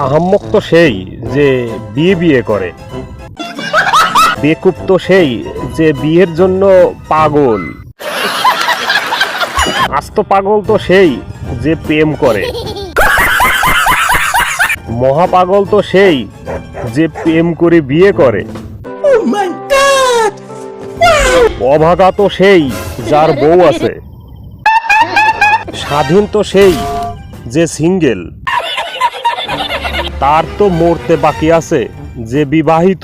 আহাম্মক তো সেই যে বিয়ে বিয়ে করে, বেকুব তো সেই যে বিয়ের জন্য পাগল, আস্ত পাগল তো সেই যে প্রেম করে, মহাপাগল তো সেই যে প্রেম করে বিয়ে করে, অভাগা তো সেই যার বউ আছে, স্বাধীন তো সেই যে সিঙ্গেল, তার তো মরতে বাকি আছে যে বিবাহিত,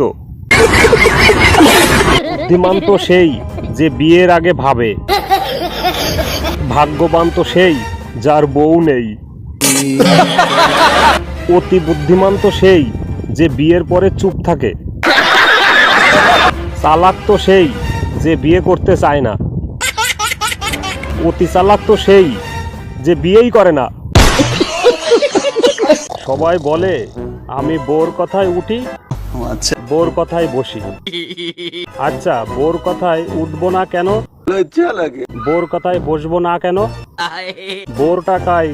বুদ্ধিমান তো সেই যে বিয়ের আগে ভাবে, ভাগ্যবান তো সেই যার বউ নেই, অতি বুদ্ধিমান তো সেই যে বিয়ের পরে চুপ থাকে, চালাক তো সেই যে বিয়ে করতে চায় না, অতি চালাক তো সেই যে বিয়েই করে না। সবাই বলে আমি বোর কথায় উঠি, বোর কথায় বসি। আচ্ছা, বোর কথায় উঠবো না কেন? বোর কথায় বসবো না কেন? বোর টাকায়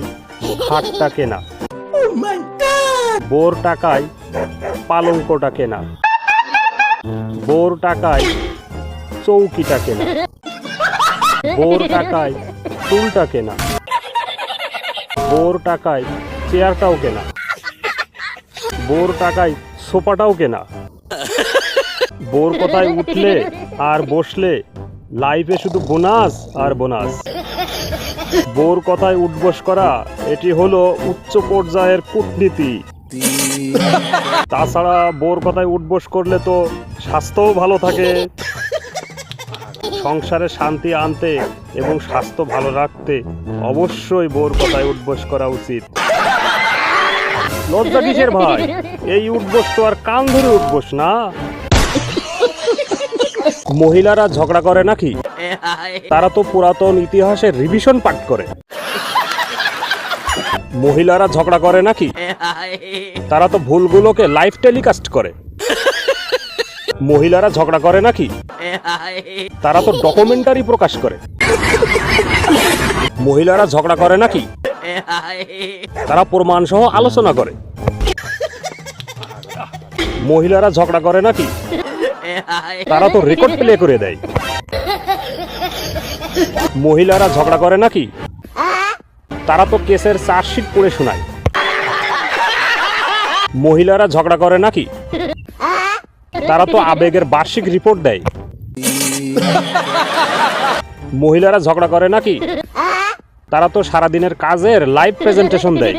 খাটটা কেনা, বোর টাকায় পালঙ্কটা কেনা, বোর টাকায় চৌকিটা কেনা, বোর টাকায় টুলটা কেনা, বোর টাকায় চেয়ারটাও কেনা, বোর টাকায় সোফাটাও কেনা। বোর কথায় উঠলে আর বসলে লাইফে শুধু বোনাস আর বোনাস। বোর কথায় উঠবস করা এটি হলো উচ্চ পর্যায়ের কূটনীতি। তাছাড়া বোর কথায় উঠবস করলে তো স্বাস্থ্যও ভালো থাকে। সংসারে শান্তি আনতে এবং স্বাস্থ্য ভালো রাখতে অবশ্যই বোর কথায় উঠবস করা উচিত। লজ্জা কিসের ভাই? এই উঠবস তো আর কান ধরে উঠবস না। মহিলারা ঝগড়া করে নাকি? তারা তো পুরাতন ইতিহাসের রিভিশন পাঠ করে। মহিলারা ঝগড়া করে নাকি? তারা তো ভুলগুলোকে লাইভ টেলিকাস্ট করে। মহিলারা ঝগড়া করে নাকি? তারা তো ডকুমেন্টারি প্রকাশ করে। মহিলারা ঝগড়া করে নাকি? তারা প্রমাণ সহ আলোচনা করে। মহিলারা ঝগড়া করে নাকি? তারা তো রেকর্ড প্লে করে দেয়। মহিলারা ঝগড়া করে নাকি? তারা তো কেসের চার্জশিট পড়ে শোনায়। মহিলারা ঝগড়া করে নাকি? তারা তো আবেগের বার্ষিক রিপোর্ট দেয়। মহিলারা ঝগড়া করে নাকি? তারা তো সারাদিনের কাজের লাইভ প্রেজেন্টেশন দেয়।